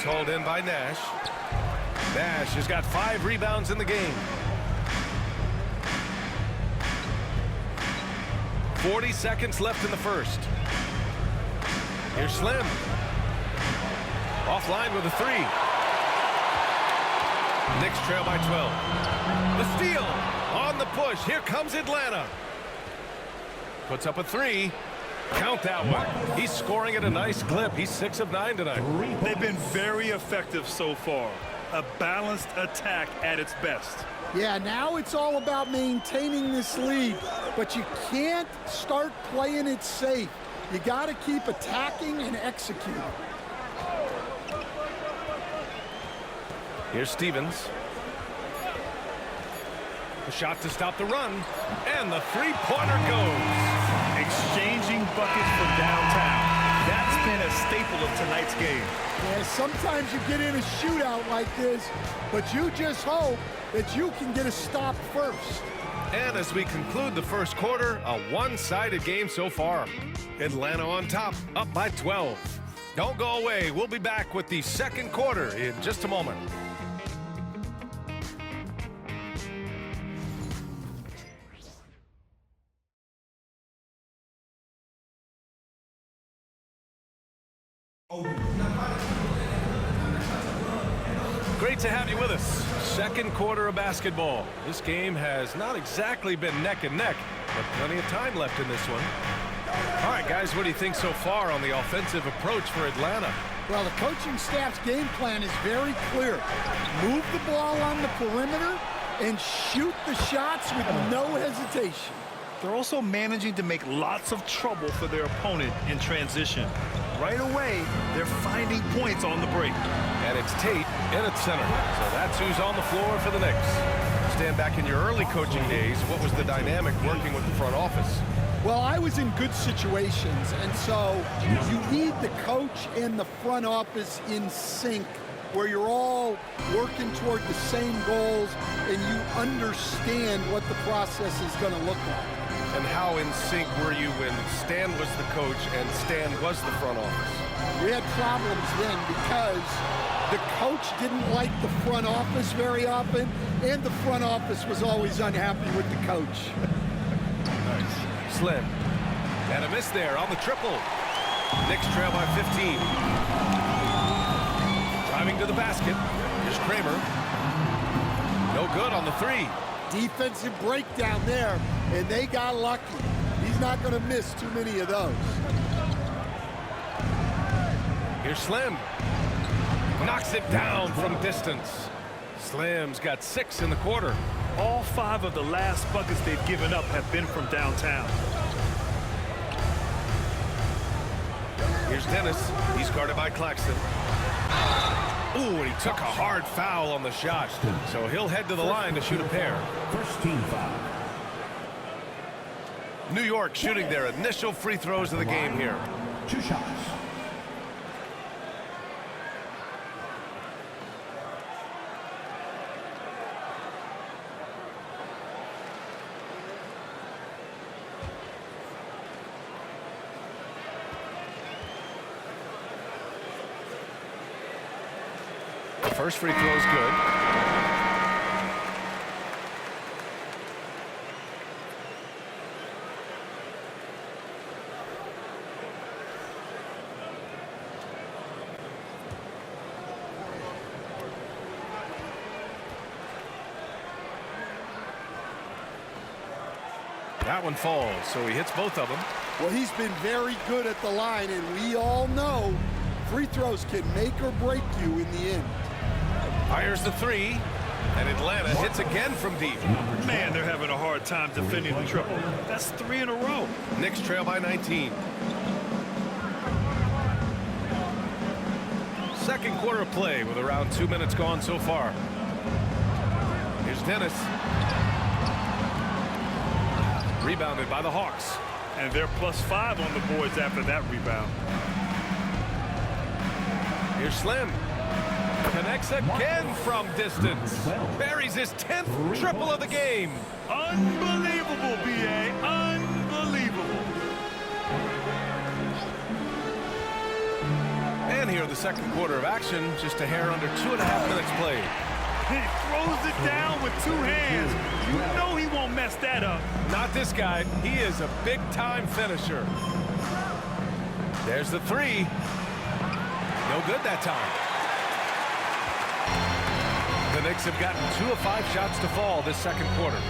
hauled in by Nash. Nash has got 5 rebounds in the game. 40 seconds left in the first. Here's Slim. Offline with a 3. Knicks trail by 12. The steal on the push. Here comes Atlanta. Puts up a 3. Count that one. He's scoring at a nice clip. He's 6 of 9 tonight. They've been very effective so far. A balanced attack at its best. Yeah, now it's all about maintaining this lead, but you can't start playing it safe. You got to keep attacking and executing. Here's Stevens. The shot to stop the run, and the three-pointer goes. Exchanging buckets from downtown. That's been a staple of tonight's game. Yeah, sometimes you get in a shootout like this, but you just hope that you can get a stop first. And as we conclude the first quarter, a one-sided game so far. Atlanta on top, up by 12. Don't go away. We'll be back with the second quarter in just a moment. Great to have you with us. Second quarter of basketball. This game has not exactly been neck and neck, but plenty of time left in this one. All right, guys, what do you think so far on the offensive approach for Atlanta? Well, the coaching staff's game plan is very clear. Move the ball on the perimeter and shoot the shots with no hesitation. They're also managing to make lots of trouble for their opponent in transition. Right away, they're finding points on the break. And it's Tate in at center. So that's who's on the floor for the Knicks. Stand back in your early coaching days. What was the dynamic working with the front office? Well, I was in good situations, and so you need the coach and the front office in sync, where you're all working toward the same goals and you understand what the process is going to look like. And how in sync were you when Stan was the coach and Stan was the front office? We had problems then because the coach didn't like the front office very often, and the front office was always unhappy with the coach. Nice. Slim. And a miss there on the triple. Knicks trail by 15. Driving to the basket. Here's Kramer. No good on the 3. Defensive breakdown there, and they got lucky. He's not going to miss too many of those. Here's Slim. Knocks it down from distance. Slim's got 6 in the quarter. All 5 of the last buckets they've given up have been from downtown. Here's Dennis. He's guarded by Claxton. Ooh, and he took a hard foul on the shot. So he'll head to the line to shoot a pair. First team foul. New York shooting their initial free throws of the game here. 2 shots. First free throw is good. That one falls, so he hits both of them. Well, he's been very good at the line, and we all know free throws can make or break you in the end. Fires the 3, and Atlanta hits again from deep. Man, they're having a hard time defending the triple. That's 3 in a row. Knicks trail by 19. Second quarter of play with around 2 minutes gone so far. Here's Dennis. Rebounded by the Hawks. And they're +5 on the boards after that rebound. Here's Slim. Connects again from distance. Buries his 10th triple of the game. Unbelievable, B.A. Unbelievable. And here in the second quarter of action, just a hair under 2.5 minutes played. He throws it down with two hands. You know he won't mess that up. Not this guy. He is a big-time finisher. There's the three. No good that time. The Knicks have gotten 2 of 5 shots to fall this second quarter.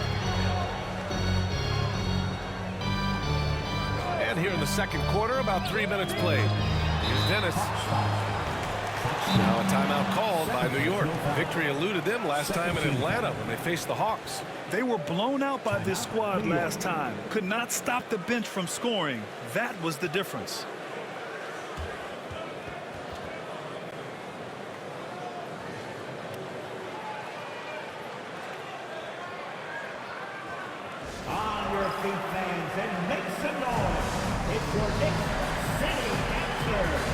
And here in the second quarter, about 3 minutes played. Here's Dennis. Now a timeout called by New York. Victory eluded them last time in Atlanta when they faced the Hawks. They were blown out by this squad last time. Could not stop the bench from scoring. That was the difference. On your feet, fans, and make some noise. It's your Knicks City Answer.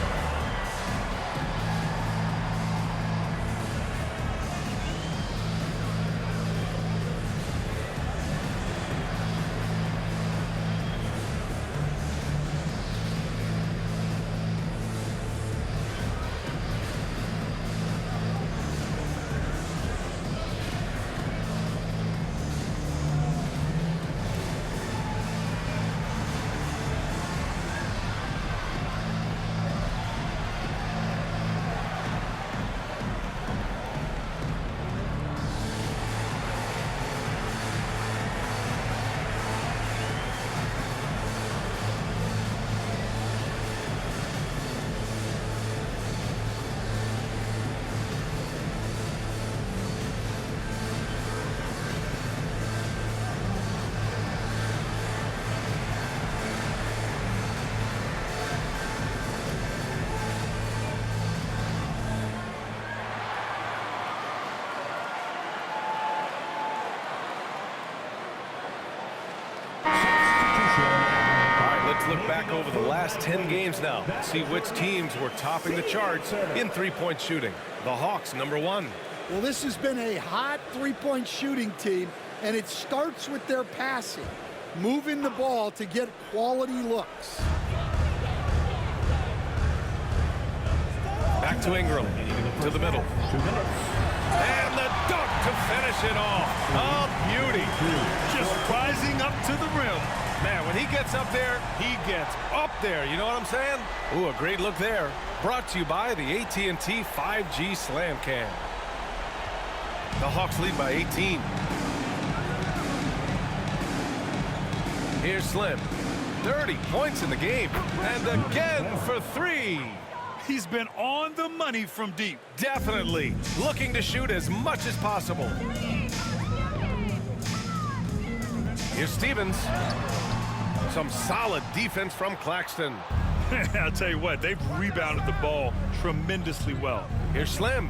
Look back over the last 10 games now. See which teams were topping the charts in three-point shooting. The Hawks, #1. Well, this has been a hot three-point shooting team, and it starts with their passing, moving the ball to get quality looks. Back to Ingram, to the middle. And the dunk to finish it off. A beauty. Just rising up to the rim. Man, when he gets up there, he gets up there. You know what I'm saying? Ooh, a great look there. Brought to you by the AT&T 5G Slam Cam. The Hawks lead by 18. Here's Slim. 30 points in the game. And again for 3. He's been on the money from deep. Definitely. Looking to shoot as much as possible. Here's Stevens. Some solid defense from Claxton. I'll tell you what, they've rebounded the ball tremendously well. Here's Slim.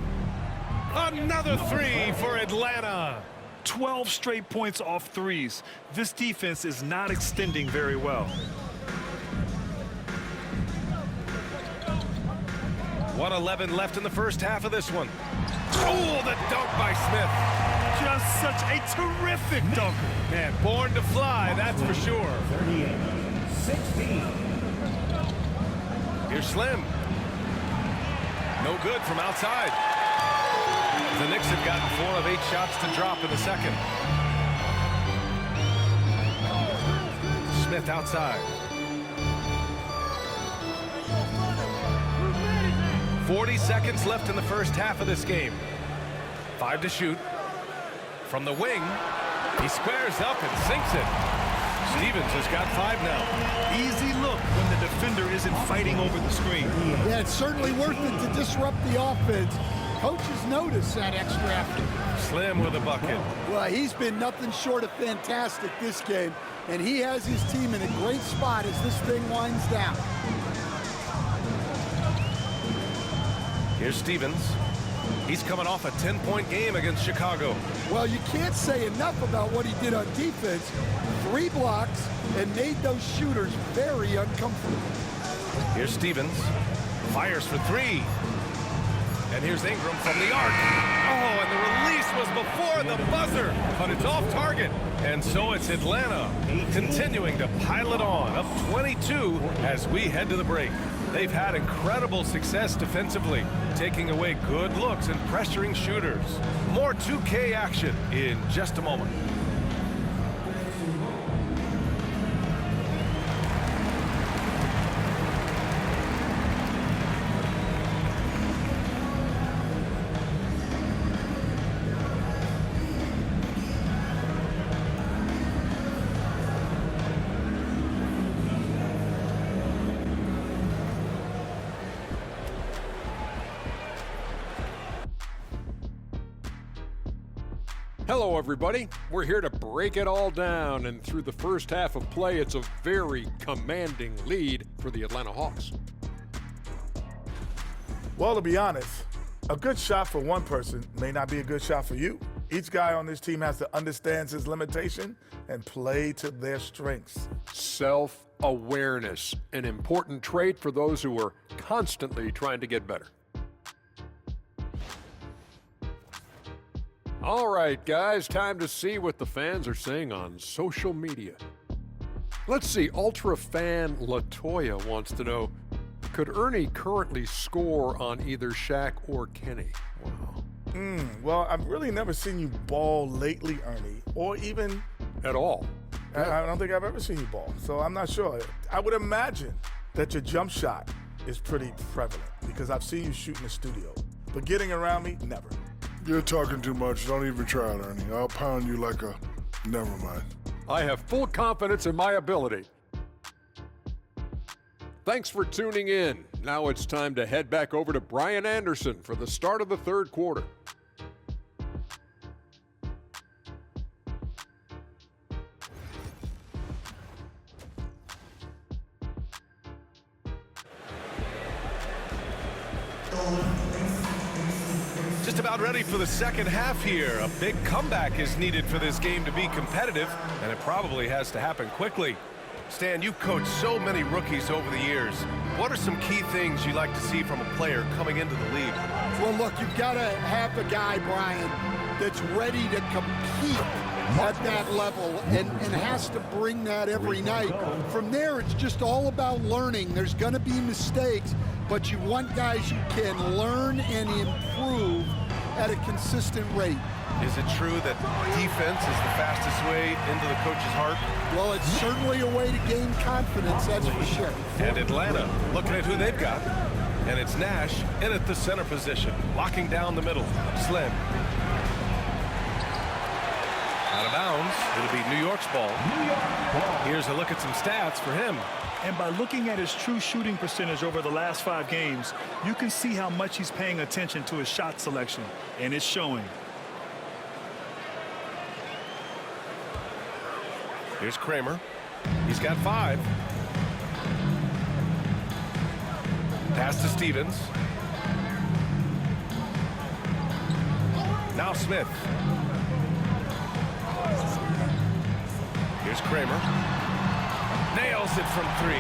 Another 3 for Atlanta. 12 straight points off threes. This defense is not extending very well. 1:11 left in the first half of this one. Oh, the dunk by Smith. Just such a terrific dunker. Man, born to fly, that's for sure. 38-16. Here's Slim. No good from outside. The Knicks have gotten 4 of 8 shots to drop in the second. Smith outside. 40 seconds left in the first half of this game. 5 to shoot. From the wing, he squares up and sinks it. Stevens has got 5 now. Easy look when the defender isn't fighting over the screen. Yeah, it's certainly worth it to disrupt the offense. Coaches notice that extra effort. Slim with a bucket. Well, he's been nothing short of fantastic this game, and he has his team in a great spot as this thing winds down. Here's Stevens. He's coming off a 10-point game against Chicago. Well, you can't say enough about what he did on defense. 3 blocks and made those shooters very uncomfortable. Here's Stevens. Fires for 3. And here's Ingram from the arc. Oh, and the release was before the buzzer, but it's off target. And so it's Atlanta continuing to pile it on, up 22 as we head to the break. They've had incredible success defensively, taking away good looks and pressuring shooters. More 2K action in just a moment. Hello, everybody. We're here to break it all down, and through the first half of play, it's a very commanding lead for the Atlanta Hawks. Well, to be honest, a good shot for one person may not be a good shot for you. Each guy on this team has to understand his limitation and play to their strengths. Self-awareness, an important trait for those who are constantly trying to get better. All right, guys, time to see what the fans are saying on social media. Let's see, Ultra fan Latoya wants to know, could Ernie currently score on either Shaq or Kenny? Wow. Well, I've really never seen you ball lately, Ernie, or even At all. I don't think I've ever seen you ball, so I'm not sure. I would imagine that your jump shot is pretty prevalent because I've seen you shoot in the studio, but getting around me, never. You're talking too much. Don't even try it, Ernie. I'll pound you like a... Never mind. I have full confidence in my ability. Thanks for tuning in. Now it's time to head back over to Brian Anderson for the start of the third quarter. Just about ready for the second half here. A big comeback is needed for this game to be competitive, and it probably has to happen quickly. Stan, you've coached so many rookies over the years. What are some key things you like to see from a player coming into the league? Well, look, you've got to have a guy, Brian, that's ready to compete at that level and has to bring that every night. From there, it's just all about learning. There's going to be mistakes, but you want guys who can learn and improve at a consistent rate. Is it true that defense is the fastest way into the coach's heart? Well, it's certainly a way to gain confidence, that's for sure. And Atlanta, looking at who they've got. And it's Nash in at the center position, locking down the middle. Slim. Out of bounds. It'll be New York's ball. Here's a look at some stats for him. And by looking at his true shooting percentage over the last 5 games, you can see how much he's paying attention to his shot selection, and it's showing. Here's Kramer. He's got 5. Pass to Stevens. Now Smith. Here's Kramer. Nails it from 3.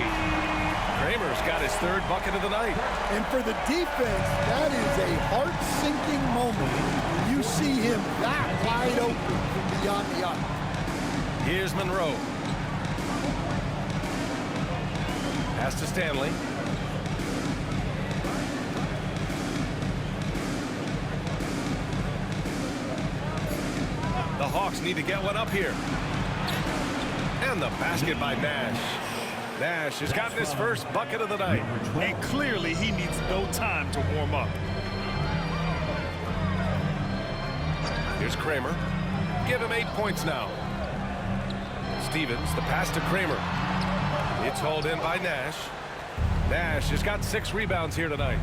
Kramer's got his 3rd bucket of the night. And for the defense, that is a heart-sinking moment. You see him that wide open from beyond the arc. Here's Monroe. Pass to Stanley. The Hawks need to get one up here. And the basket by Nash. Nash has gotten his first bucket of the night. And clearly he needs no time to warm up. Here's Kramer. Give him 8 points now. Stevens, the pass to Kramer. It's hauled in by Nash. Nash has got 6 rebounds here tonight.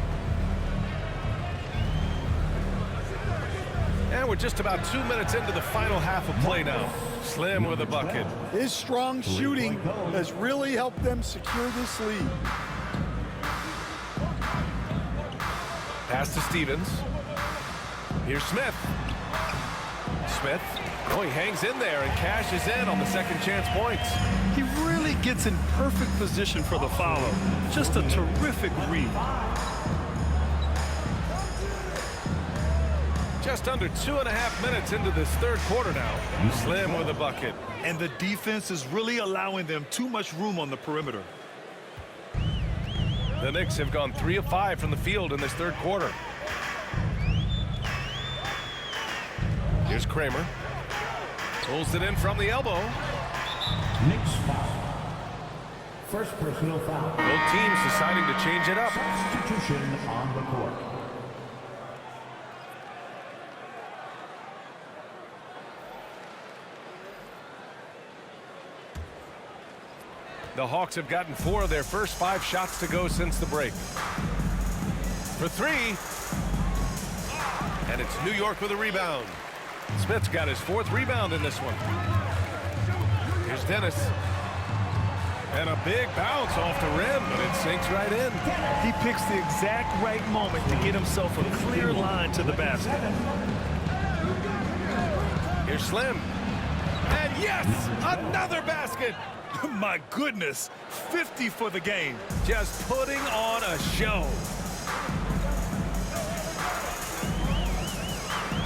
And we're just about 2 minutes into the final half of play now. Slim with a bucket. His strong shooting has really helped them secure this lead. Pass to Stevens. Here's Smith. Smith, oh, he hangs in there and cashes in on the second chance points. He really gets in perfect position for the follow. Just a terrific read. Just under 2.5 minutes into this third quarter now. Slim with a bucket. And the defense is really allowing them too much room on the perimeter. The Knicks have gone 3 of 5 from the field in this third quarter. Here's Kramer. Pulls it in from the elbow. Knicks foul. First personal foul. Both teams deciding to change it up. Substitution on the court. The Hawks have gotten 4 of their first 5 shots to go since the break. For 3. And it's New York with a rebound. Smith's got his 4th rebound in this one. Here's Dennis. And a big bounce off the rim, but it sinks right in. He picks the exact right moment to get himself a clear line to the basket. Here's Slim. And yes, another basket. My goodness, 50 for the game. Just putting on a show.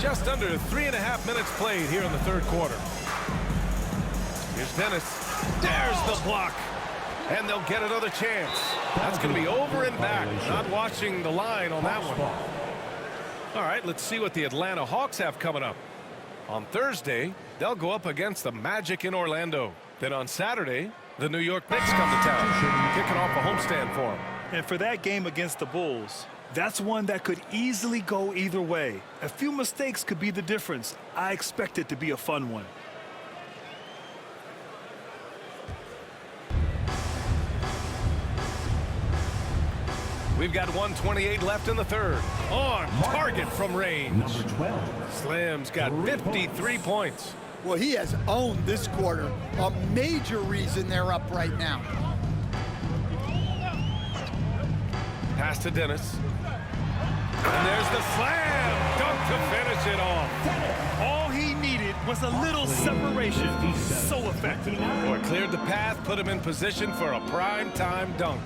Just under 3.5 minutes played here in the third quarter. Here's Dennis. There's the block. And they'll get another chance. That's going to be over and back. Not watching the line on that one. All right, let's see what the Atlanta Hawks have coming up. On Thursday, they'll go up against the Magic in Orlando. Then on Saturday, the New York Knicks come to town, kicking off a homestand for them. And for that game against the Bulls, that's one that could easily go either way. A few mistakes could be the difference. I expect it to be a fun one. We've got 1:28 left in the third. On target from range. Number 12. Slim's got 53 points. Well, he has owned this quarter. A major reason they're up right now. Pass to Dennis. And there's the slam. Dunk to finish it off. All he needed was a little separation. So effective. Boy, cleared the path, put him in position for a prime-time dunk.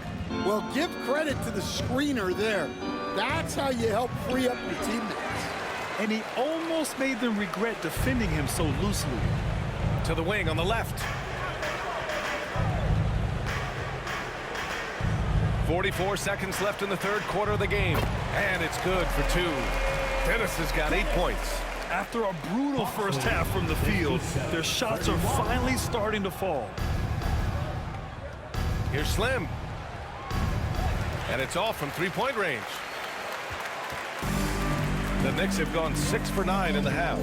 Well, give credit to the screener there. That's how you help free up your teammates. And he almost made them regret defending him so loosely. To the wing on the left. 44 seconds left in the third quarter of the game. And it's good for 2. Dennis has got 8 points. After a brutal first half from the field, their shots are finally starting to fall. Here's Slim. And it's off from 3-point range. The Knicks have gone 6 for 9 in the half.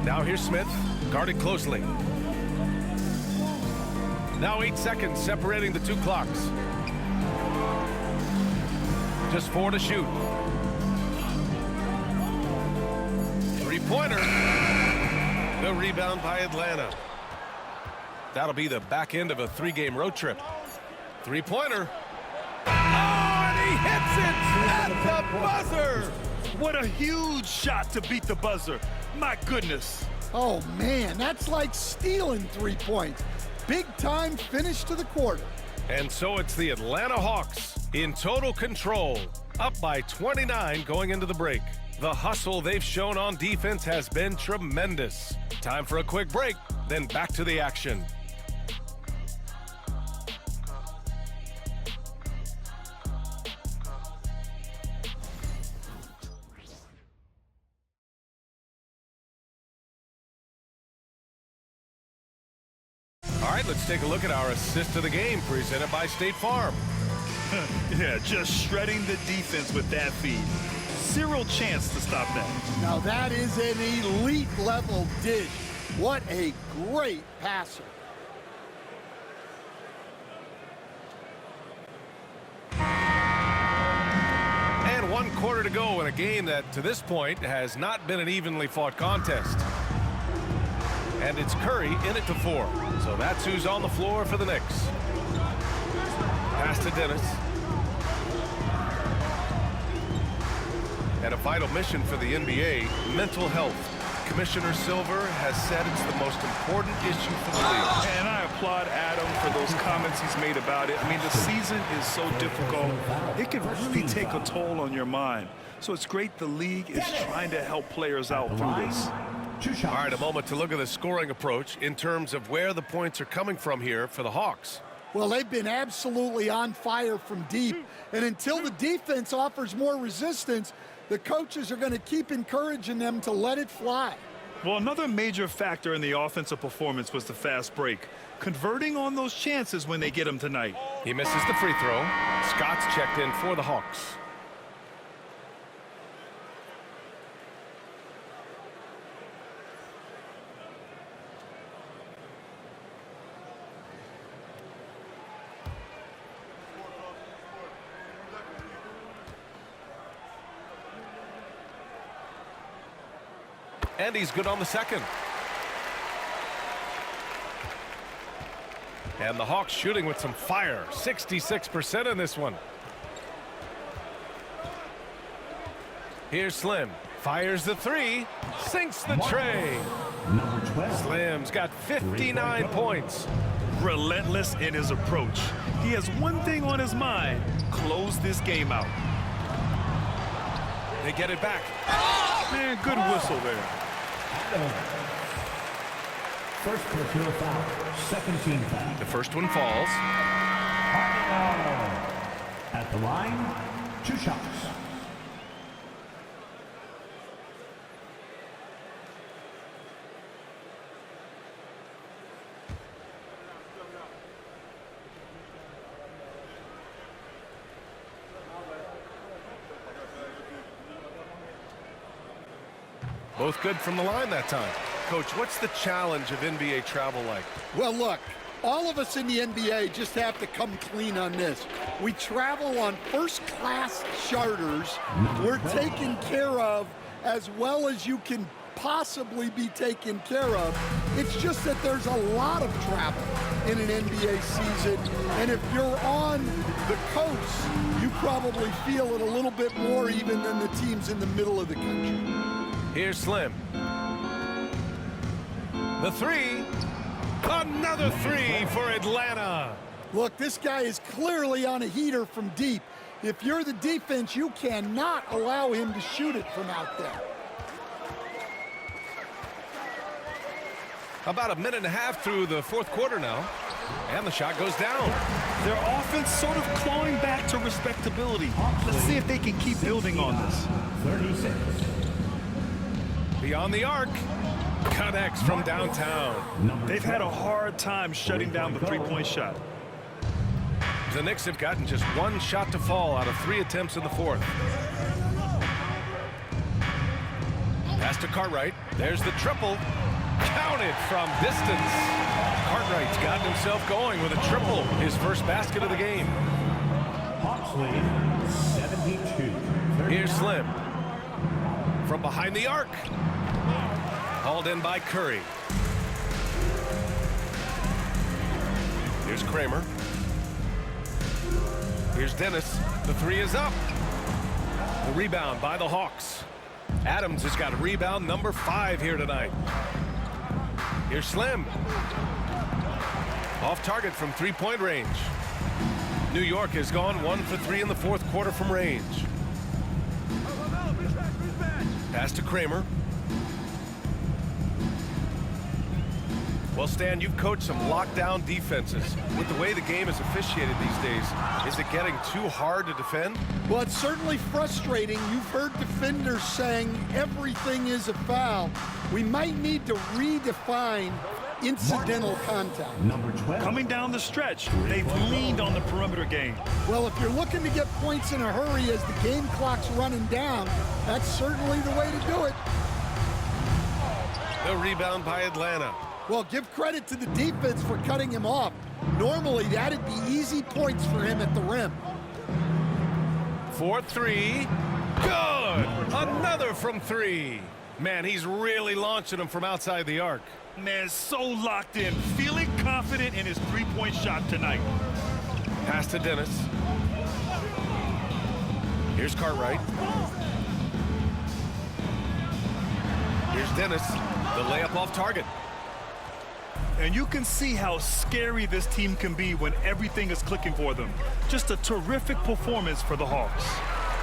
Now here's Smith, guarded closely. Now 8 seconds separating the 2 clocks. Just 4 to shoot. 3-pointer. The rebound by Atlanta. That'll be the back end of a 3-game road trip. 3-pointer. Oh, and he hits it at the buzzer. What a huge shot to beat the buzzer. My goodness. Oh, man, that's like stealing 3 points. Big time finish to the quarter. And so it's the Atlanta Hawks in total control, up by 29 going into the break. The hustle they've shown on defense has been tremendous. Time for a quick break, then back to the action. All right, let's take a look at our assist of the game presented by State Farm. Yeah, just shredding the defense with that feed. Zero chance to stop that. Now that is an elite level dish. What a great passer. And 1 quarter to go in a game that to this point has not been an evenly fought contest. And it's Curry in it to 4. So that's who's on the floor for the Knicks. Pass to Dennis. And a vital mission for the NBA, mental health. Commissioner Silver has said it's the most important issue for the league. And I applaud Adam for those comments he's made about it. I mean, the season is so difficult. It can really take a toll on your mind. So it's great the league is trying to help players out through this. All right, a moment to look at the scoring approach in terms of where the points are coming from here for the Hawks. Well, they've been absolutely on fire from deep. And until the defense offers more resistance, the coaches are going to keep encouraging them to let it fly. Well, another major factor in the offensive performance was the fast break. Converting on those chances when they get them tonight. He misses the free throw. Scott's checked in for the Hawks. And he's good on the second. And the Hawks shooting with some fire. 66% in this one. Here's Slim. Fires the three. Sinks the tray. Slim's got 59 points. Relentless in his approach. He has one thing on his mind: close this game out. They get it back. Man, good whistle there. First personal foul. Second team foul. The first one falls. At the line, 2 shots. Both good from the line that time. Coach, what's the challenge of NBA travel like? Well, look, all of us in the NBA just have to come clean on this. We travel on first-class charters. We're taken care of as well as you can possibly be taken care of. It's just that there's a lot of travel in an NBA season, and if you're on the coast, you probably feel it a little bit more even than the teams in the middle of the country. Here's Slim. The three. Another three for Atlanta. Look, this guy is clearly on a heater from deep. If you're the defense, you cannot allow him to shoot it from out there. About a minute and a half through the fourth quarter now. And the shot goes down. Their offense sort of clawing back to respectability. Let's see if they can keep building on this. 36. Beyond the arc. Connects from downtown. They've had a hard time shutting down the three-point shot. The Knicks have gotten just one shot to fall out of 3 attempts in the fourth. Pass to Cartwright. There's the triple. Counted from distance. Cartwright's gotten himself going with a triple. His first basket of the game. Hawks lead 72. Here's Slim. From behind the arc. Hauled in by Curry. Here's Kramer. Here's Dennis. The three is up. The rebound by the Hawks. Adams has got rebound number 5 here tonight. Here's Slim. Off target from 3-point range. New York has gone 1 for 3 in the fourth quarter from range. Pass to Kramer. Well, Stan, you've coached some lockdown defenses. With the way the game is officiated these days, is it getting too hard to defend? Well, it's certainly frustrating. You've heard defenders saying everything is a foul. We might need to redefine incidental contact. Number 12. Coming down the stretch, they've leaned on the perimeter game. Well, if you're looking to get points in a hurry as the game clock's running down, that's certainly the way to do it. The rebound by Atlanta. Well, give credit to the defense for cutting him off. Normally, that'd be easy points for him at the rim. 4-3. Good! Another from 3. Man, he's really launching him from outside the arc. Man, so locked in, feeling confident in his three-point shot tonight. Pass to Dennis. Here's Cartwright. Here's Dennis, the layup off target. And you can see how scary this team can be when everything is clicking for them. Just a terrific performance for the Hawks.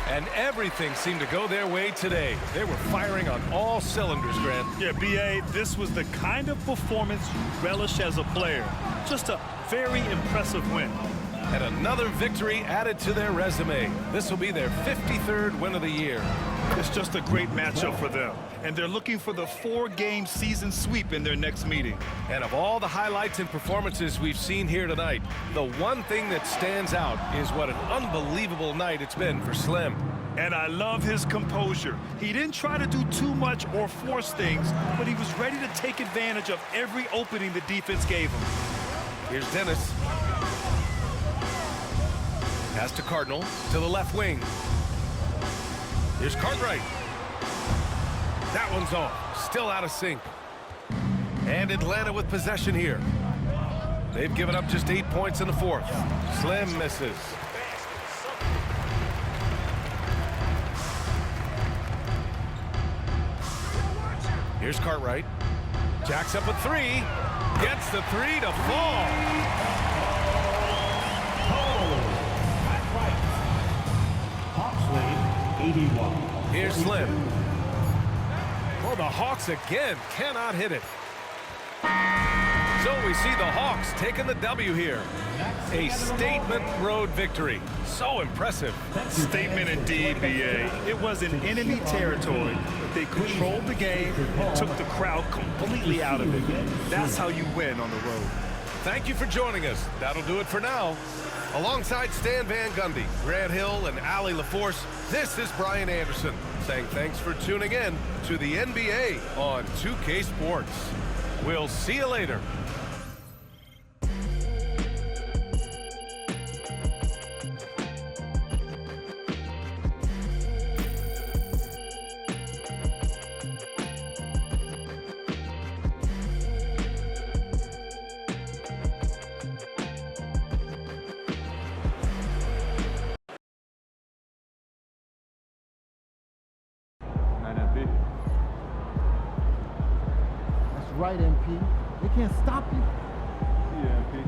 And everything seemed to go their way today. They were firing on all cylinders, Grant. Yeah, B.A., this was the kind of performance you relish as a player. Just a very impressive win. And another victory added to their resume. This will be their 53rd win of the year. It's just a great matchup for them. And they're looking for the 4-game season sweep in their next meeting. And of all the highlights and performances we've seen here tonight, the one thing that stands out is what an unbelievable night it's been for Slim. And I love his composure. He didn't try to do too much or force things, but he was ready to take advantage of every opening the defense gave him. Here's Dennis. Pass to Cardinal, to the left wing. Here's Cartwright. That one's off, still out of sync. And Atlanta with possession here. They've given up just 8 points in the fourth. Slim misses. Here's Cartwright. Jacks up a three. Gets the three to fall. Hawks lead 81. Here's Slim. Well, the Hawks again cannot hit it. So we see the Hawks taking the W here. A statement road victory. So impressive. Statement indeed, B.A. It was in enemy territory, but they controlled the game and took the crowd completely out of it. That's how you win on the road. Thank you for joining us. That'll do it for now. Alongside Stan Van Gundy, Grant Hill, and Allie LaForce, this is Brian Anderson saying thanks for tuning in to the NBA on 2K Sports. We'll see you later. That's right, MP. They can't stop you. Yeah, MP.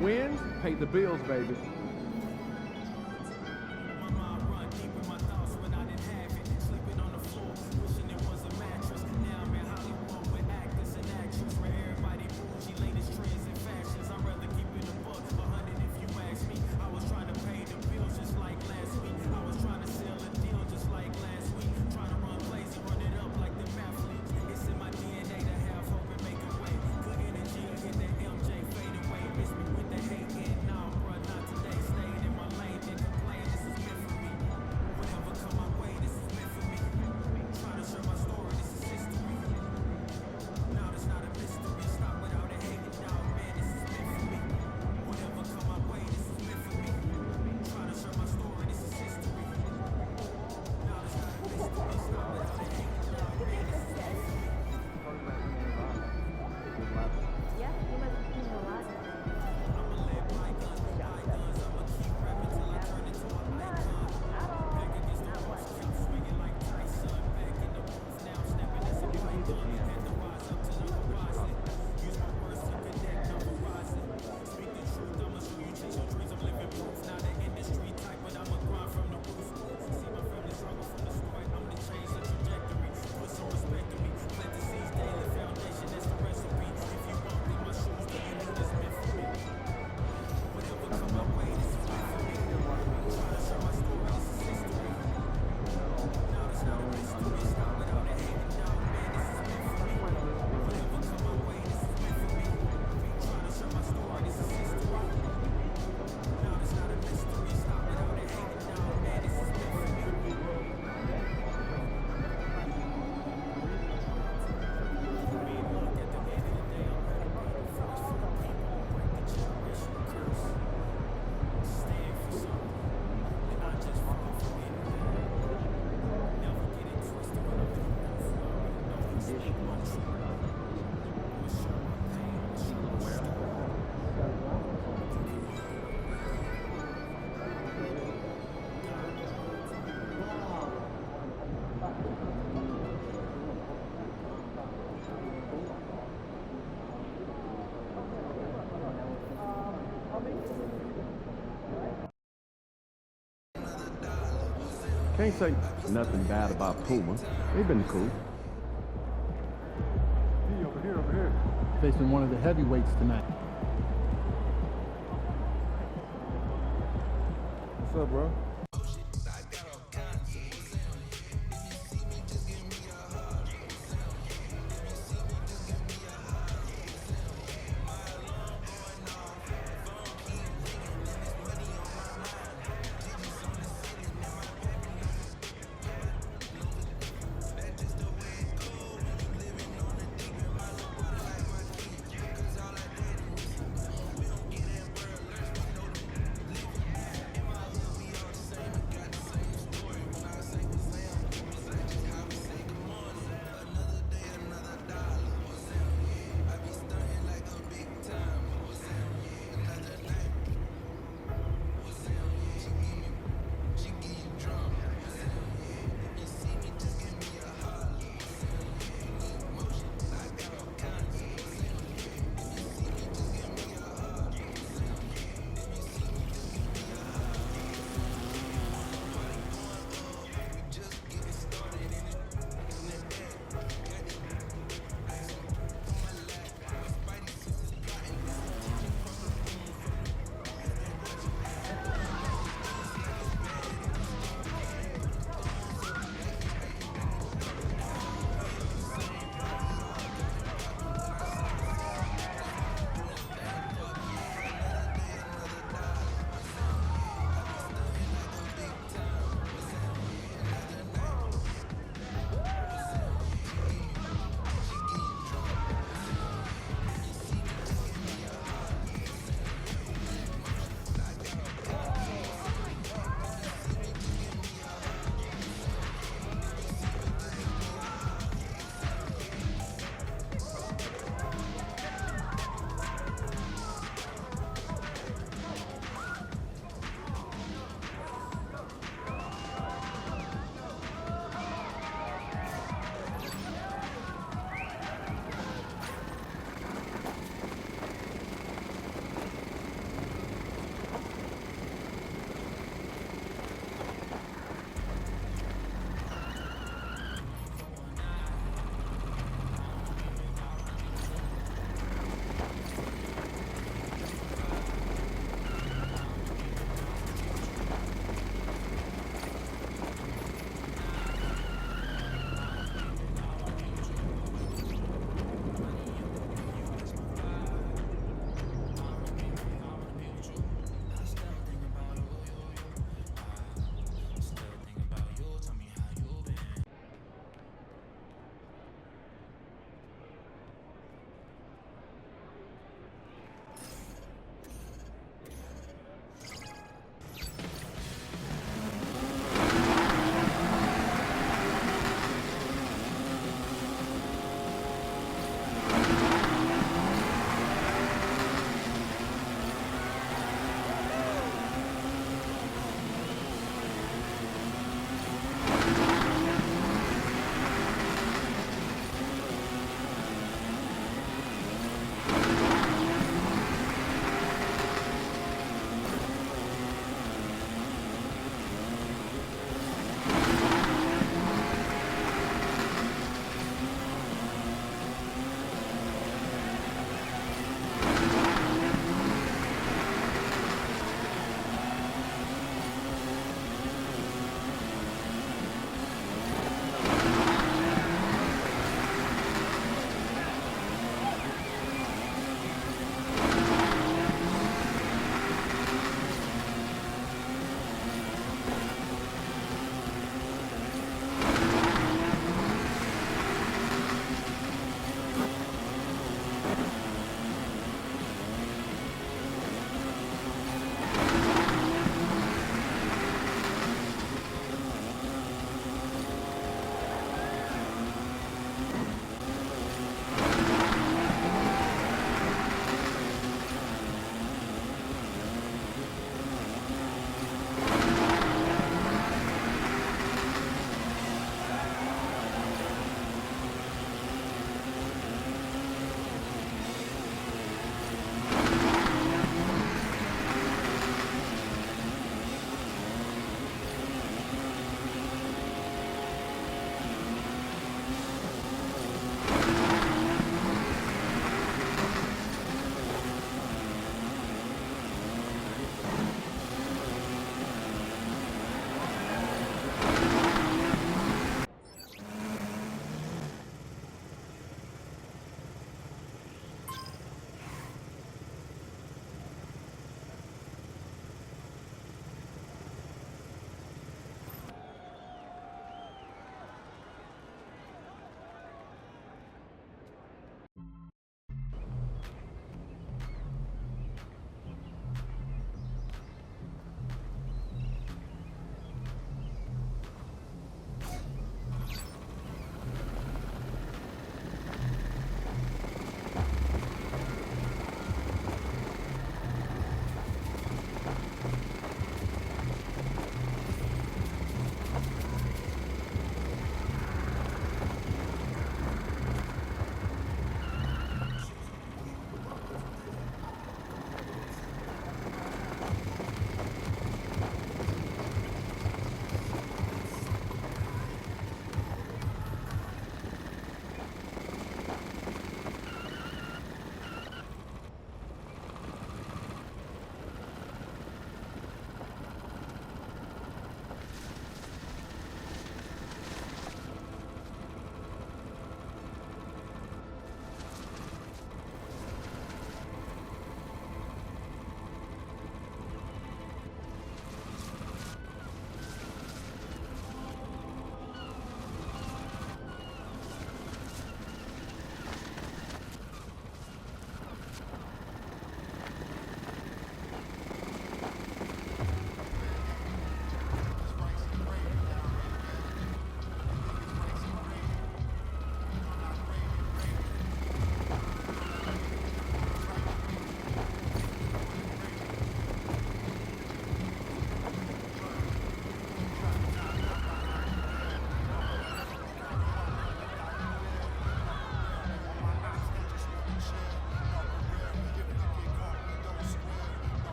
Wins, pay the bills, baby. Can't say nothing bad about Puma. They've been cool. Over here. Facing one of the heavyweights tonight. What's up, bro?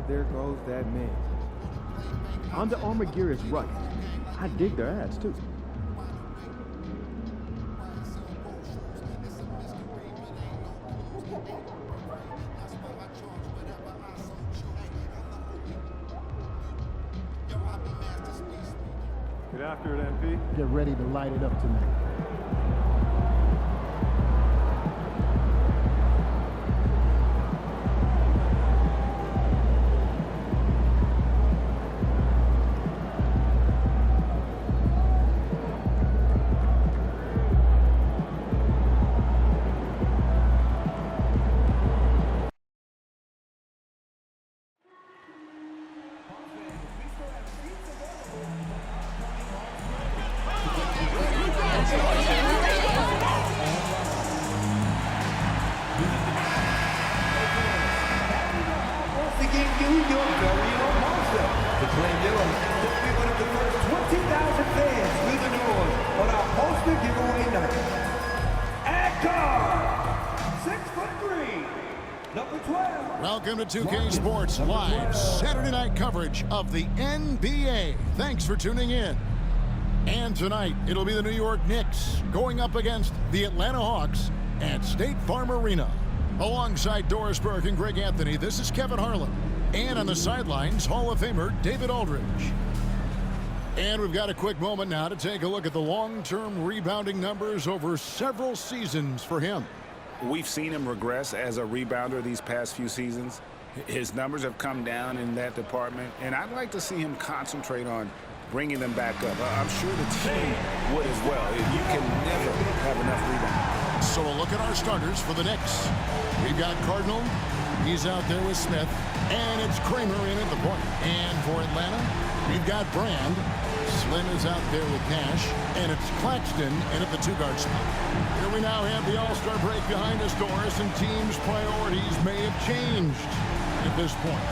there goes that man. Under Armour gear is right. I dig their ads, too. Get after it, MP. Get ready to light it up tonight. Welcome to 2K Sports Live Saturday night coverage of the NBA. Thanks for tuning in. And tonight, it'll be the New York Knicks going up against the Atlanta Hawks at State Farm Arena. Alongside Doris Burke and Greg Anthony, this is Kevin Harlan. And on the sidelines, Hall of Famer David Aldridge. And we've got a quick moment now to take a look at the long-term rebounding numbers over several seasons for him. We've seen him regress as a rebounder these past few seasons. His numbers have come down in that department, and I'd like to see him concentrate on bringing them back up. I'm sure the team would as well. You can never have enough rebounds. So a look at our starters for the Knicks. We've got Cardinal. He's out there with Smith. And it's Kramer in at the point. And for Atlanta, we've got Brand. Slim is out there with Nash. And it's Claxton in at the two-guard spot. Here we now have the All-Star break behind us, Doris, and teams' priorities may have changed at this point.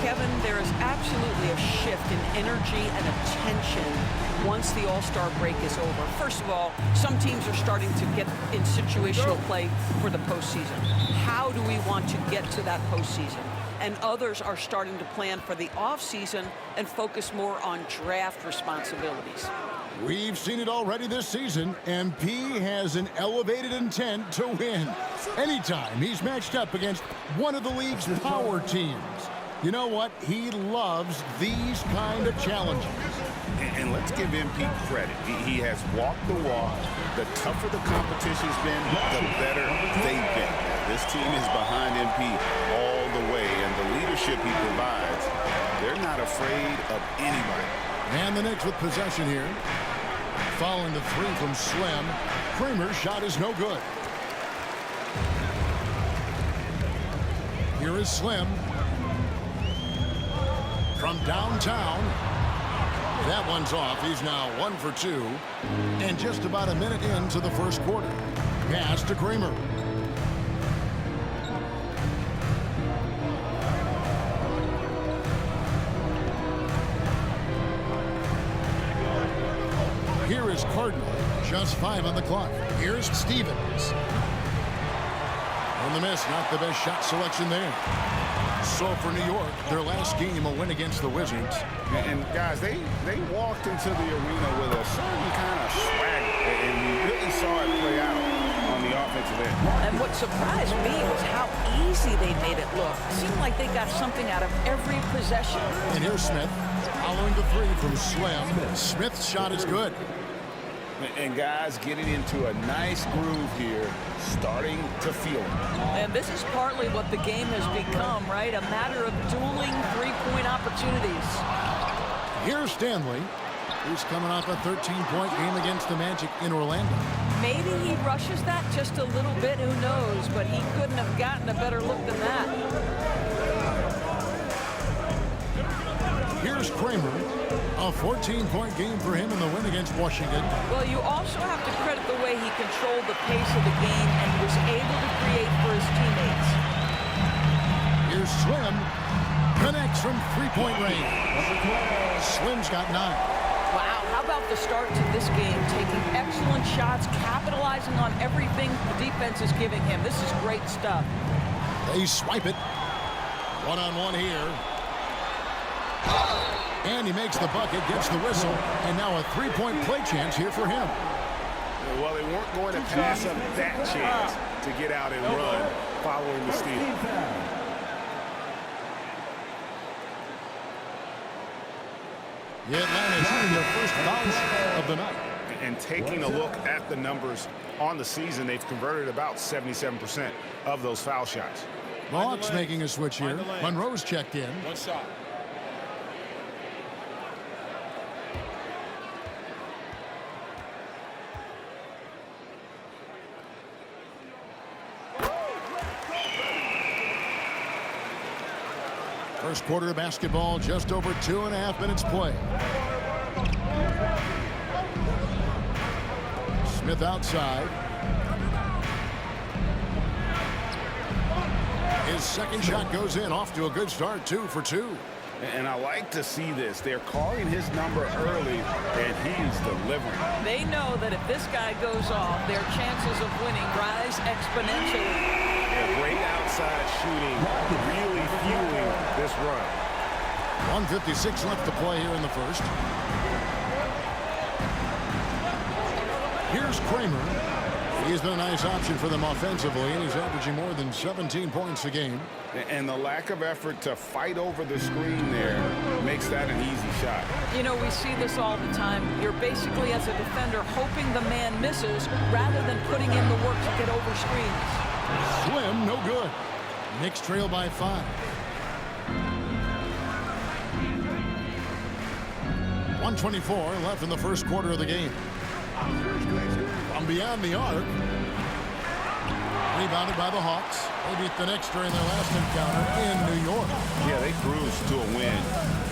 Kevin, there is absolutely a shift in energy and attention once the All-Star break is over. First of all, some teams are starting to get in situational play for the postseason. How do we want to get to that postseason? And others are starting to plan for the offseason and focus more on draft responsibilities. We've seen it already this season, and P has an elevated intent to win. Anytime he's matched up against one of the league's power teams. You know what? He loves these kind of challenges. And let's give MP credit. He has walked the walk. The tougher the competition's been, the better they've been. This team is behind MP all the way, and the leadership he provides, they're not afraid of anybody. And the Knicks with possession here. Following the three from Slim. Kramer's shot is no good. Here is Slim. From downtown. That one's off. He's now 1 for 2. And just about a minute into the first quarter. Pass to Kramer. Here is Cardinal. Just 5 on the clock. Here's Stevens. And the miss. Not the best shot selection there. So for New York, their last game, a win against the Wizards. And guys, they walked into the arena with a certain kind of swagger, and we really saw it play out on the offensive end. And what surprised me was how easy they made it look. It seemed like they got something out of every possession. And here's Smith, following the three from Slim. Smith's shot is good. And guys getting into a nice groove here, starting to feel it. And this is partly what the game has become, right? A matter of dueling three-point opportunities. Here's Stanley, who's coming off a 13-point game against the Magic in Orlando. Maybe he rushes that just a little bit, who knows, but he couldn't have gotten a better look than that. Here's Kramer. A 14-point game for him in the win against Washington. Well, you also have to credit the way he controlled the pace of the game and was able to create for his teammates. Here's Slim. Connects from three-point range. Slim's got 9. Wow, how about the start to this game? Taking excellent shots, capitalizing on everything the defense is giving him. This is great stuff. They swipe it. One-on-one here. And he makes the bucket, gets the whistle, and now a three-point play chance here for him. Well, they weren't going to pass up that chance to get out and run following the steal. The Atlanta shooting their first foul of the night. And taking a look at the numbers on the season, they've converted about 77% of those foul shots. The Hawks making a switch here. Monroe's checked in. One shot. First quarter of basketball, just over 2.5 minutes play. Smith outside. His second shot goes in, off to a good start, 2 for 2. And I like to see this. They're calling his number early, and he's delivering. They know that if this guy goes off, their chances of winning rise exponentially. Yeah, great outside shooting, really fueling this run. 1:56 left to play here in the first. Here's Kramer. He's been a nice option for them offensively, and he's averaging more than 17 points a game. And the lack of effort to fight over the screen there makes that an easy shot. You know, we see this all the time. You're basically, as a defender, hoping the man misses rather than putting in the work to get over screens. Slim, no good. Knicks trail by 5. 1:24 left in the first quarter of the game. From beyond the arc. Rebounded by the Hawks. They beat the Knicks during their last encounter in New York. Yeah, they cruised to a win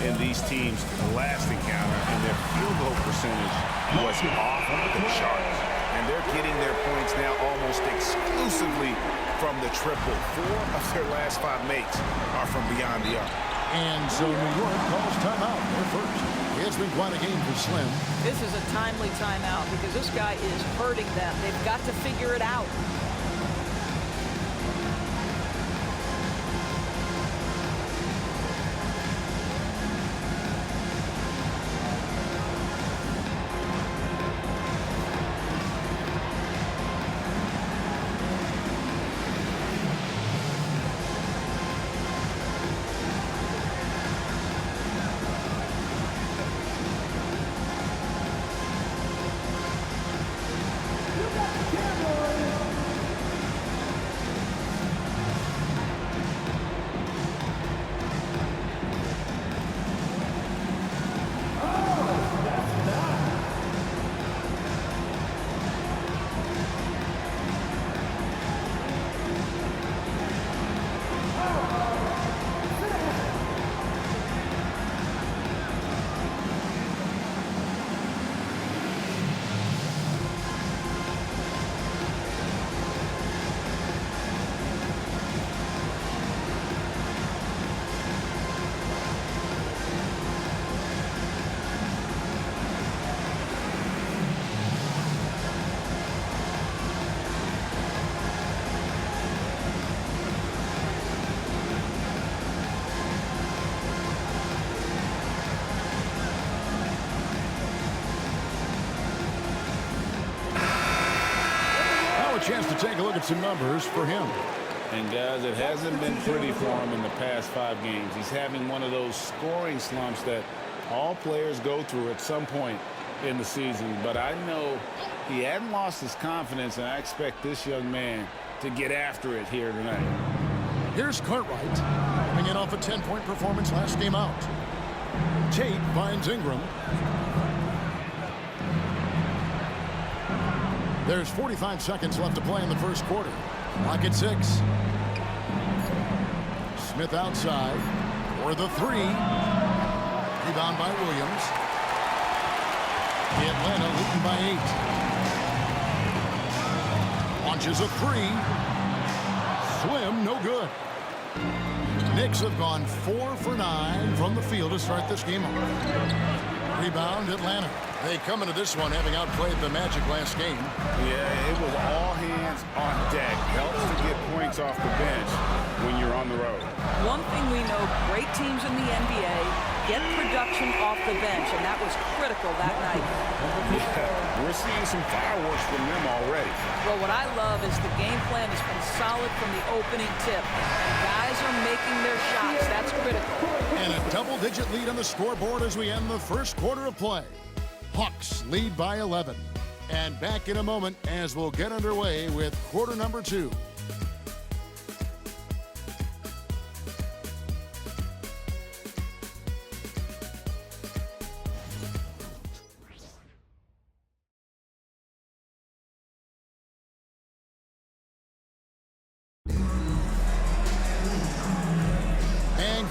in these teams' last encounter, and their field goal percentage was off the charts. And they're getting their points now almost exclusively from the triple. 4 of their last 5 makes are from beyond the arc. And so New York calls timeout. They're first. It's been quite a game for Slim. This is a timely timeout because this guy is hurting them. They've got to figure it out. Chance to take a look at some numbers for him. And guys, it hasn't been pretty for him in the past 5 games. He's having one of those scoring slumps that all players go through at some point in the season. But I know he hadn't lost his confidence, and I expect this young man to get after it here tonight. Here's Cartwright coming in off a 10-point performance last game out. Tate finds Ingram. There's 45 seconds left to play in the first quarter. Clock at 6. Smith outside for the 3. Rebound by Williams. The Atlanta leading by 8. Launches a 3. Slim, no good. Knicks have gone 4 for 9 from the field to start this game off. Rebound, Atlanta. They come into this one having outplayed the Magic last game. Yeah, it was all hands on deck. Helps to get points off the bench when you're on the road. One thing we know, great teams in the NBA get production off the bench, and that was critical that night. Yeah, we're seeing some fireworks from them already. Well, what I love is the game plan has been solid from the opening tip. Guys are making their shots. That's critical. And a double-digit lead on the scoreboard as we end the first quarter of play. Hawks lead by 11. And back in a moment as we'll get underway with quarter number 2.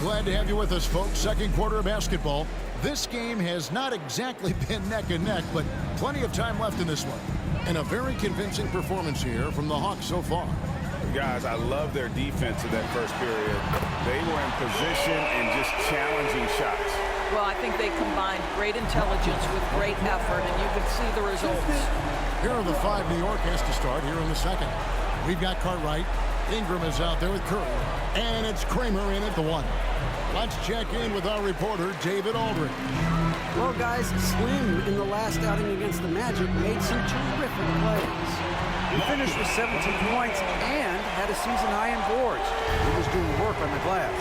Glad to have you with us, folks. Second quarter of basketball. This game has not exactly been neck and neck, but plenty of time left in this one. And a very convincing performance here from the Hawks so far. Guys, I love their defense in that first period. They were in position and just challenging shots. Well, I think they combined great intelligence with great effort, and you can see the results. Here are the 5 New York has to start here in the second. We've got Cartwright. Ingram is out there with Curry. And it's Kramer in at the 1. Let's check in with our reporter, David Aldridge. Well, guys, Slim in the last outing against the Magic made some terrific plays. He finished with 17 points and had a season high in boards. He was doing work on the glass.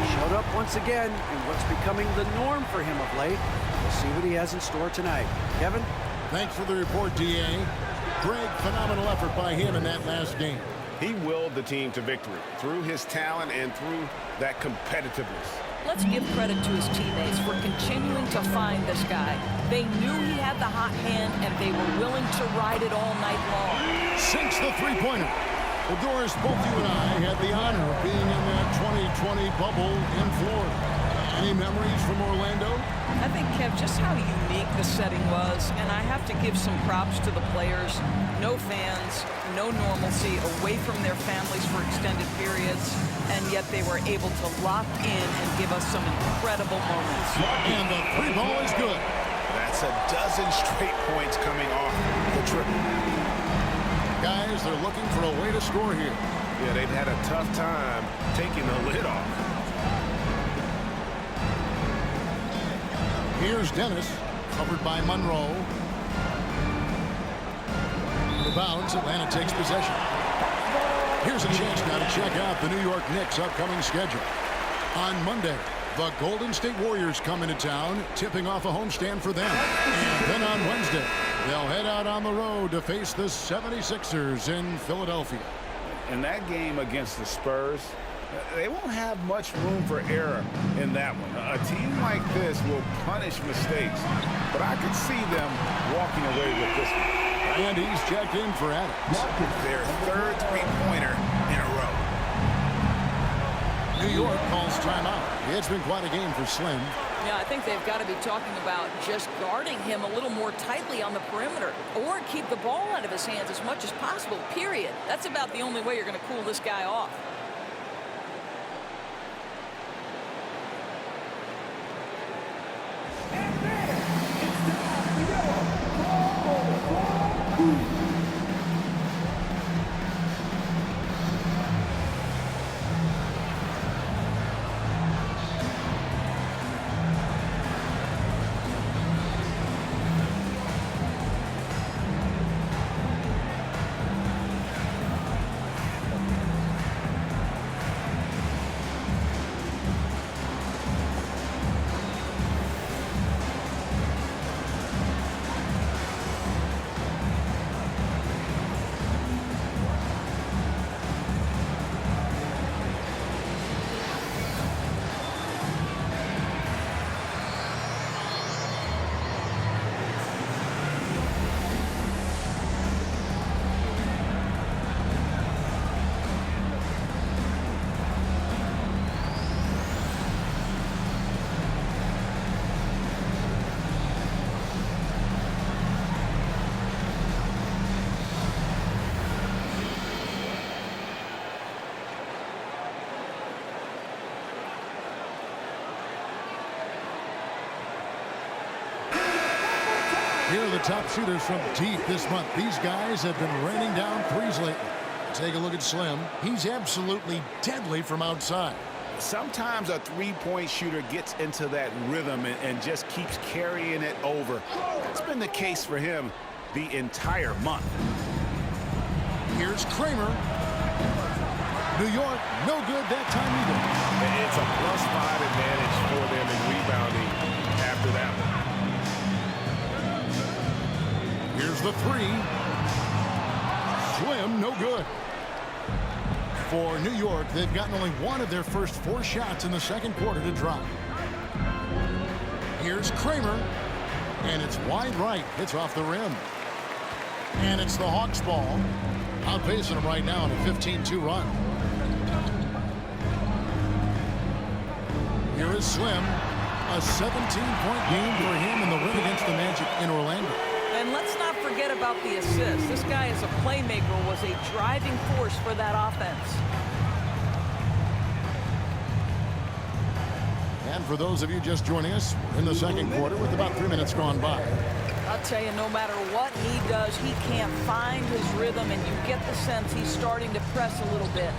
He showed up once again in what's becoming the norm for him of late. We'll see what he has in store tonight. Kevin? Thanks for the report, D.A. Greg, phenomenal effort by him in that last game. He willed the team to victory through his talent and through that competitiveness. Let's give credit to his teammates for continuing to find this guy. They knew he had the hot hand, and they were willing to ride it all night long. Sinks the three-pointer. Well, Doris, both you and I had the honor of being in that 2020 bubble in Florida. Any memories from Orlando? I think, Kev, just how unique the setting was, and I have to give some props to the players. No fans, no normalcy, away from their families for extended periods, and yet they were able to lock in and give us some incredible moments. And the 3 ball is good. That's a dozen straight points coming off the triple. Guys, they're looking for a way to score here. Yeah, they've had a tough time taking the lid off. Here's Dennis, covered by Monroe. The bounds, Atlanta takes possession. Here's a chance now to check out the New York Knicks' upcoming schedule. On Monday, the Golden State Warriors come into town, tipping off a homestand for them. And then on Wednesday, they'll head out on the road to face the 76ers in Philadelphia. In that game against the Spurs, they won't have much room for error in that one. A team like this will punish mistakes, but I could see them walking away with this one. And he's checked in for Adams. Their 3rd three-pointer in a row. New York calls timeout. It's been quite a game for Slim. Yeah, I think they've got to be talking about just guarding him a little more tightly on the perimeter, or keep the ball out of his hands as much as possible, period. That's about the only way you're going to cool this guy off. Here are the top shooters from deep this month. These guys have been raining down threes lately. Take a look at Slim. He's absolutely deadly from outside. Sometimes a three-point shooter gets into that rhythm and just keeps carrying it over. That's been the case for him the entire month. Here's Kramer. New York, no good that time either. It's a +5 advantage for them in rebounding after that one. Here's the three. Slim, no good. For New York, they've gotten only one of their first 4 shots in the second quarter to drop. Here's Kramer, and it's wide right. It's off the rim. And it's the Hawks ball. Outpacing them right now in a 15-2 run. Here is Slim. A 17-point game for him in the win against the Magic in Orlando. And let's not forget about the assist. This guy as a playmaker was a driving force for that offense. And for those of you just joining us, we're in the second quarter with about 3 minutes gone by. I'll tell you, no matter what he does, he can't find his rhythm, and you get the sense he's starting to press a little bit.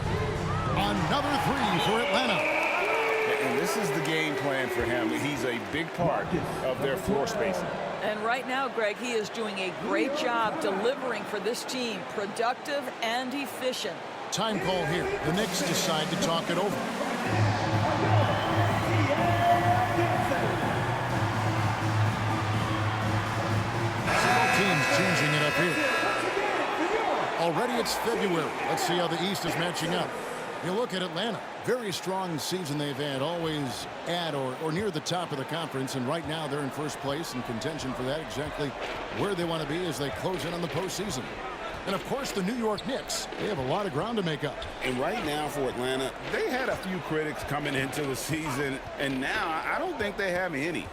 Another three for Atlanta. And this is the game plan for him. He's a big part of their floor spacing. And right now, Greg, he is doing a great job delivering for this team, productive and efficient. Time call here. The Knicks decide to talk it over. Several teams changing it up here. Already it's February. Let's see how the East is matching up. You look at Atlanta. Very strong season they've had, always at or near the top of the conference, and right now they're in first place in contention for that, exactly where they want to be as they close in on the postseason. And of course the New York Knicks, they have a lot of ground to make up. And right now for Atlanta, they had a few critics coming into the season, and now I don't think they have any.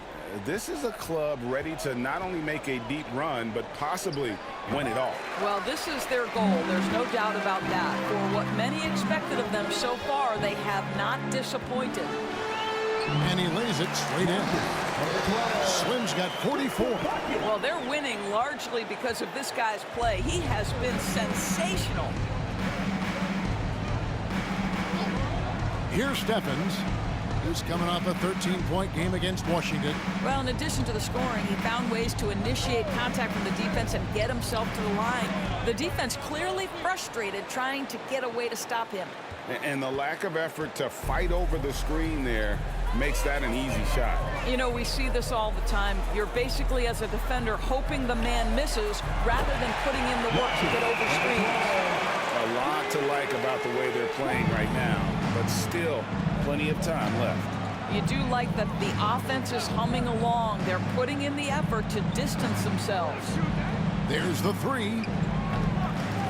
This is a club ready to not only make a deep run, but possibly win it all. Well, this is their goal. There's no doubt about that. For what many expected of them so far, they have not disappointed. And he lays it straight in. Slim's got 44. Well, they're winning largely because of this guy's play. He has been sensational. Here's Stephens. He's coming off a 13-point game against Washington. Well, in addition to the scoring, he found ways to initiate contact from the defense and get himself to the line. The defense clearly frustrated trying to get a way to stop him. And the lack of effort to fight over the screen there makes that an easy shot. You know, we see this all the time. You're basically, as a defender, hoping the man misses rather than putting in the work to get over screens. A lot to like about the way they're playing right now, but still plenty of time left. You do like that the offense is humming along. They're putting in the effort to distance themselves. There's the three.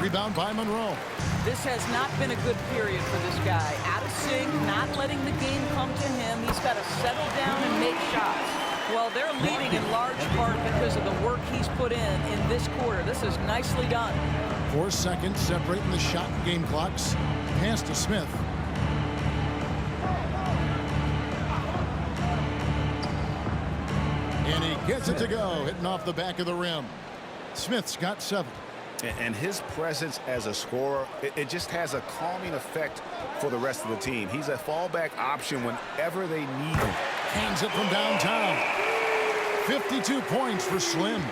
Rebound by Monroe. This has not been a good period for this guy. Out of sync, not letting the game come to him. He's got to settle down and make shots. Well, they're leading in large part because of the work he's put in this quarter. This is nicely done. 4 seconds separating the shot and game clocks. Pass to Smith. And he gets it to go, hitting off the back of the rim. Smith's got 7. And his presence as a scorer, it just has a calming effect for the rest of the team. He's a fallback option whenever they need him. Hands it from downtown. 52 points for Slim.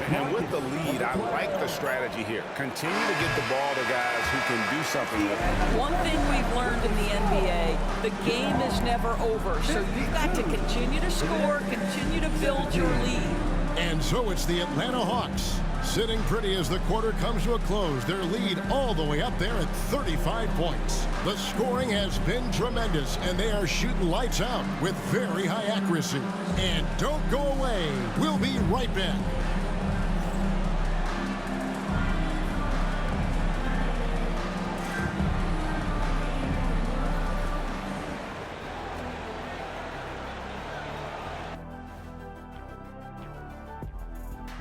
And with the lead, I like the strategy here. Continue to get the ball to guys who can do something with it. One thing we've learned in the NBA, the game is never over. So you've got to continue to score, continue to build your lead. And so it's the Atlanta Hawks sitting pretty as the quarter comes to a close. Their lead all the way up there at 35 points. The scoring has been tremendous, and they are shooting lights out with very high accuracy. And don't go away. We'll be right back.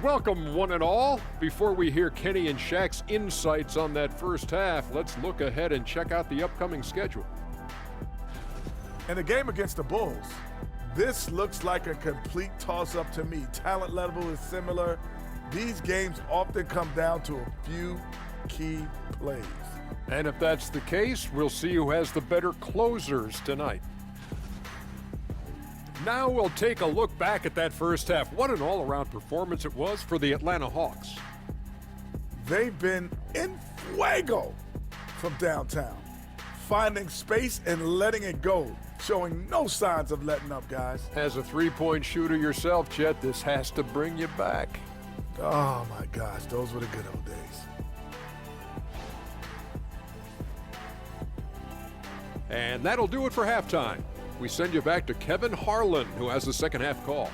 Welcome, one and all. Before we hear Kenny and Shaq's insights on that first half, let's look ahead and check out the upcoming schedule. In the game against the Bulls, This looks like a complete toss-up to me. Talent level is similar. These games often come down to a few key plays. And if that's the case, we'll see who has the better closers tonight. Now we'll take a look back at that first half. What an all-around performance it was for the Atlanta Hawks. They've been in fuego from downtown, finding space and letting it go, showing no signs of letting up, guys. As a three-point shooter yourself, Chet, this has to bring you back. Oh, my gosh, those were the good old days. And that'll do it for halftime. We send you back to Kevin Harlan, who has the second half call.